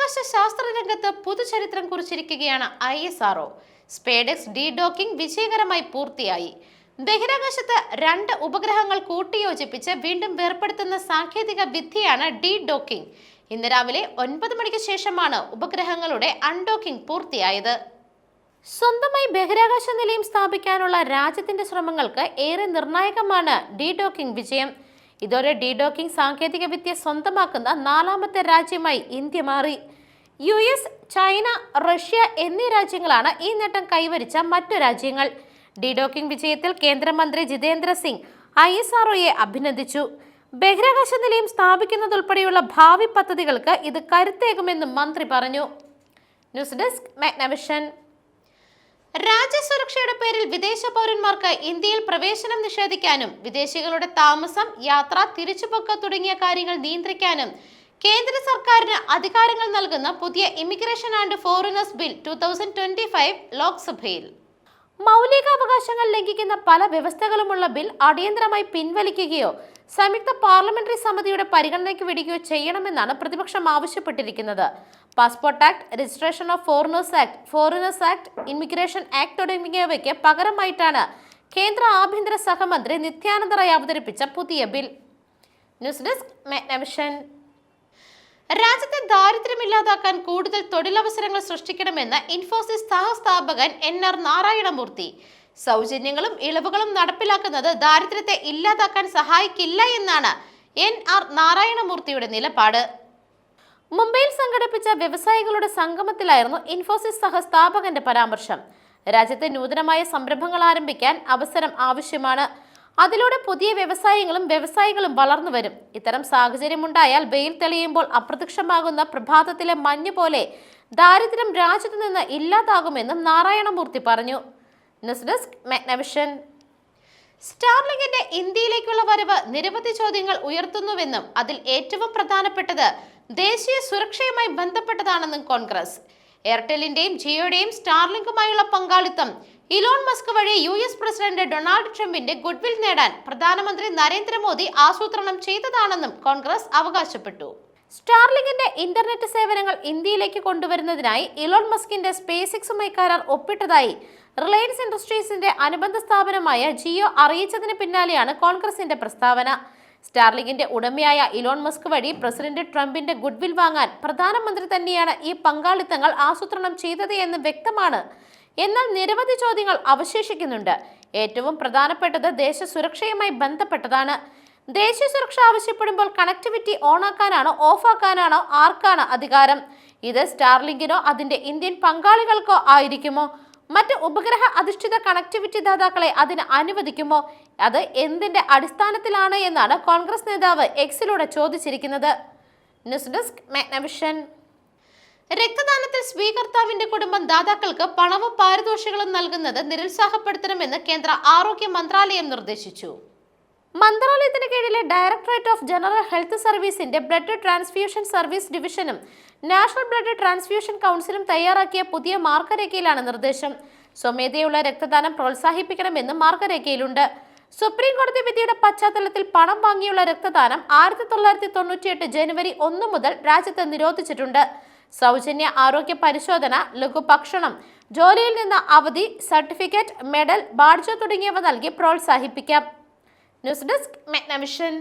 ബഹിരാകാശ ശാസ്ത്രരംഗത്ത് പുതുചരിത്രം കുറിച്ചിരിക്കുകയാണ് ISRO. സ്പേഡെക്സ് ഡീഡോക്കിംഗ് വിജയകരമായി പൂർത്തിയായി. ബഹിരാകാശത്ത് 2 ഉപഗ്രഹങ്ങൾ കൂട്ടിയോജിപ്പിച്ച് വീണ്ടും വേർപെടുത്തുന്ന സാങ്കേതിക വിദ്യയാണ് ഡീഡോക്കിംഗ്. ഇന്ന് രാവിലെ 9 മണിക്ക് ശേഷമാണ് ഉപഗ്രഹങ്ങളുടെ അൺഡോക്കിംഗ് പൂർത്തിയായത്. സ്വന്തമായി ബഹിരാകാശ നിലയം സ്ഥാപിക്കാനുള്ള രാജ്യത്തിന്റെ ശ്രമങ്ങൾക്ക് ഏറെ നിർണായകമാണ് ഡീഡോക്കിംഗ് വിജയം. ഇതോടെ ഡീഡോക്കിംഗ് സാങ്കേതിക വിദ്യ സ്വന്തമാക്കുന്ന 4ാമത്തെ രാജ്യമായി ഇന്ത്യ മാറി. US, ചൈന, റഷ്യ എന്നീ രാജ്യങ്ങളാണ് ഈ നേട്ടം കൈവരിച്ച മറ്റു രാജ്യങ്ങൾ. ഡീഡോക്കിംഗ് വിജയത്തിൽ കേന്ദ്രമന്ത്രി ജിതേന്ദ്ര സിംഗ് ISROയെ അഭിനന്ദിച്ചു. ബഹിരാകാശ നിലയം സ്ഥാപിക്കുന്നതുൾപ്പെടെയുള്ള ഭാവി പദ്ധതികൾക്ക് ഇത് കരുത്തേകുമെന്നും മന്ത്രി പറഞ്ഞു. News desk Magnavision. രാജ്യസുരക്ഷയുടെ പേരിൽ വിദേശ പൗരന്മാർക്ക് ഇന്ത്യയിൽ പ്രവേശനം നിഷേധിക്കാനും വിദേശികളുടെ താമസം, യാത്ര, തിരിച്ചുപോക്ക് തുടങ്ങിയ കാര്യങ്ങൾ നിയന്ത്രിക്കാനും കേന്ദ്ര സർക്കാരിന് അധികാരങ്ങൾ നൽകുന്ന പുതിയ ഇമിഗ്രേഷൻ ആൻഡ് ഫോറിനേഴ്സ് ബിൽ 2025 ലോക്സഭയിൽ. മൗലികാവകാശങ്ങൾ ലംഘിക്കുന്ന പല വ്യവസ്ഥകളുമുള്ള ബിൽ അടിയന്തരമായി പിൻവലിക്കുകയോ സംയുക്ത പാർലമെന്ററി സമിതിയുടെ പരിഗണനയ്ക്ക് വിടുകയോ ചെയ്യണമെന്നാണ് പ്രതിപക്ഷം ആവശ്യപ്പെട്ടിരിക്കുന്നത്. Passport act, registration of foreigners act, foreigners act, immigration act തുടങ്ങിയവയ്ക്ക് പകരമായിട്ടാണ് കേന്ദ്ര ആഭ്യന്തര സഹമന്ത്രി നിത്യാനന്ദ റായ് അവതരിപ്പിച്ച പുതിയ ബിൽ. News desk Magnavision. രാജ്യത്തെ ദാരിദ്ര്യമില്ലാതാക്കാൻ കൂടുതൽ തൊഴിലവസരങ്ങൾ സൃഷ്ടിക്കണമെന്ന് ഇൻഫോസിസ് സഹസ്ഥാപകൻ NR നാരായണമൂർത്തി. സൗജന്യങ്ങളും ഇളവുകളും നടപ്പിലാക്കുന്നത് ദാരിദ്ര്യത്തെ ഇല്ലാതാക്കാൻ സഹായിക്കില്ല എന്നാണ് NR നാരായണമൂർത്തിയുടെ നിലപാട്. മുംബൈയിൽ സംഘടിപ്പിച്ച വ്യവസായികളുടെ സംഗമത്തിലായിരുന്നു ഇൻഫോസിസ് സഹസ്ഥാപകന്റെ പരാമർശം. രാജ്യത്തെ നൂതനമായ സംരംഭങ്ങൾ ആരംഭിക്കാൻ അവസരം ആവശ്യമാണ്. അതിലൂടെ പുതിയ വ്യവസായികളും വളർന്നു വരും. ഇത്തരം സാഹചര്യമുണ്ടായാൽ വെയിൽ തെളിയുമ്പോൾ അപ്രത്യക്ഷമാകുന്ന പ്രഭാതത്തിലെ മഞ്ഞ് പോലെ ദാരിദ്ര്യം രാജ്യത്ത് നിന്ന് ഇല്ലാതാകുമെന്നും നാരായണമൂർത്തി പറഞ്ഞു. News desk Magnavision. സ്റ്റാർലിങ്കിന്റെ ഇന്ത്യയിലേക്കുള്ള വരവ് നിരവധി ചോദ്യങ്ങൾ ഉയർത്തുന്നുവെന്നും അതിൽ ഏറ്റവും പ്രധാനപ്പെട്ടത് ദേശീയ സുരക്ഷയുമായി ബന്ധപ്പെട്ടതാണെന്നും കോൺഗ്രസ്. എയർടെലിന്റെയും ജിയോയുടെയും സ്റ്റാർലിങ്കുമായുള്ള പങ്കാളിത്തം ഇലോൺ മസ്ക് വഴി US പ്രസിഡന്റ് ഡൊണാൾഡ് ട്രംപിന്റെ ഗുഡ്വിൽ നേടാൻ പ്രധാനമന്ത്രി നരേന്ദ്രമോദി ആസൂത്രണം ചെയ്തതാണെന്നും കോൺഗ്രസ് അവകാശപ്പെട്ടു. സ്റ്റാർലിങ്കിന്റെ ഇന്റർനെറ്റ് സേവനങ്ങൾ ഇന്ത്യയിലേക്ക് കൊണ്ടുവരുന്നതിനായി ഇലോൺ മസ്കിന്റെ SpaceXുമായി കരാർ ഒപ്പിട്ടതായി റിലയൻസ് ഇൻഡസ്ട്രീസിന്റെ അനുബന്ധ സ്ഥാപനമായ ജിയോ അറിയിച്ചതിന് പിന്നാലെയാണ് കോൺഗ്രസിന്റെ പ്രസ്താവന. സ്റ്റാർലിങ്കിന്റെ ഉടമയായ ഇലോൺ മസ്ക് വഴി പ്രസിഡന്റ് ട്രംപിന്റെ ഗുഡ്വിൽ വാങ്ങാൻ പ്രധാനമന്ത്രി തന്നെയാണ് ഈ പങ്കാളിത്തങ്ങൾ ആസൂത്രണം ചെയ്തത് എന്ന് വ്യക്തമാണ്. എന്നാൽ നിരവധി ചോദ്യങ്ങൾ അവശേഷിക്കുന്നുണ്ട്. ഏറ്റവും പ്രധാനപ്പെട്ടത് ദേശസുരക്ഷയുമായി ബന്ധപ്പെട്ടതാണ്. ദേശീയ സുരക്ഷ ആവശ്യപ്പെടുമ്പോൾ കണക്ടിവിറ്റി ഓണാക്കാനാണോ ഓഫാക്കാനാണോ ആർക്കാണ് അധികാരം? ഇത് സ്റ്റാർലിങ്കിനോ അതിന്റെ ഇന്ത്യൻ പങ്കാളികൾക്കോ ആയിരിക്കുമോ? മറ്റ് ഉപഗ്രഹ അധിഷ്ഠിത കണക്ടിവിറ്റി ദാതാക്കളെ അതിന് അനുവദിക്കുമോ? അത് എന്തിന്റെ അടിസ്ഥാനത്തിലാണ് എന്നാണ് കോൺഗ്രസ് നേതാവ് എക്സിലൂടെ ചോദിച്ചിരിക്കുന്നത്. News desk Magnavision. രക്തദാനത്തിൽ സ്വീകർത്താവിന്റെ കുടുംബം ദാതാക്കൾക്ക് പണവും പാരിതോഷികങ്ങളും നൽകുന്നത് നിരുത്സാഹപ്പെടുത്തണമെന്ന് കേന്ദ്ര ആരോഗ്യ മന്ത്രാലയം നിർദ്ദേശിച്ചു. മന്ത്രാലയത്തിന് കീഴിലെ ഡയറക്ടറേറ്റ് ഓഫ് ജനറൽ ഹെൽത്ത് സർവീസിന്റെ ബ്ലഡ് ട്രാൻസ്ഫ്യൂഷൻ സർവീസ് ഡിവിഷനും നാഷണൽ ബ്ലഡ് ട്രാൻസ്ഫ്യൂഷൻ കൗൺസിലും തയ്യാറാക്കിയ പുതിയ മാർഗരേഖയിലാണ് നിർദ്ദേശം. സ്വമേധയുള്ള രക്തദാനം പ്രോത്സാഹിപ്പിക്കണമെന്ന് മാർഗരേഖയിലുണ്ട്. സുപ്രീം കോടതി വിധിയുടെ പശ്ചാത്തലത്തിൽ പണം വാങ്ങിയുള്ള രക്തദാനം 1998 ജനുവരി 1 മുതൽ രാജ്യത്ത് നിരോധിച്ചിട്ടുണ്ട്. സൗജന്യ ആരോഗ്യ പരിശോധന, ലഘുഭക്ഷണം, ജോലിയിൽ നിന്ന് അവധി, സർട്ടിഫിക്കറ്റ്, മെഡൽ, ബാഡ്ജ് തുടങ്ങിയവ നൽകി പ്രോത്സാഹിപ്പിക്കാം. News desk Magnavision.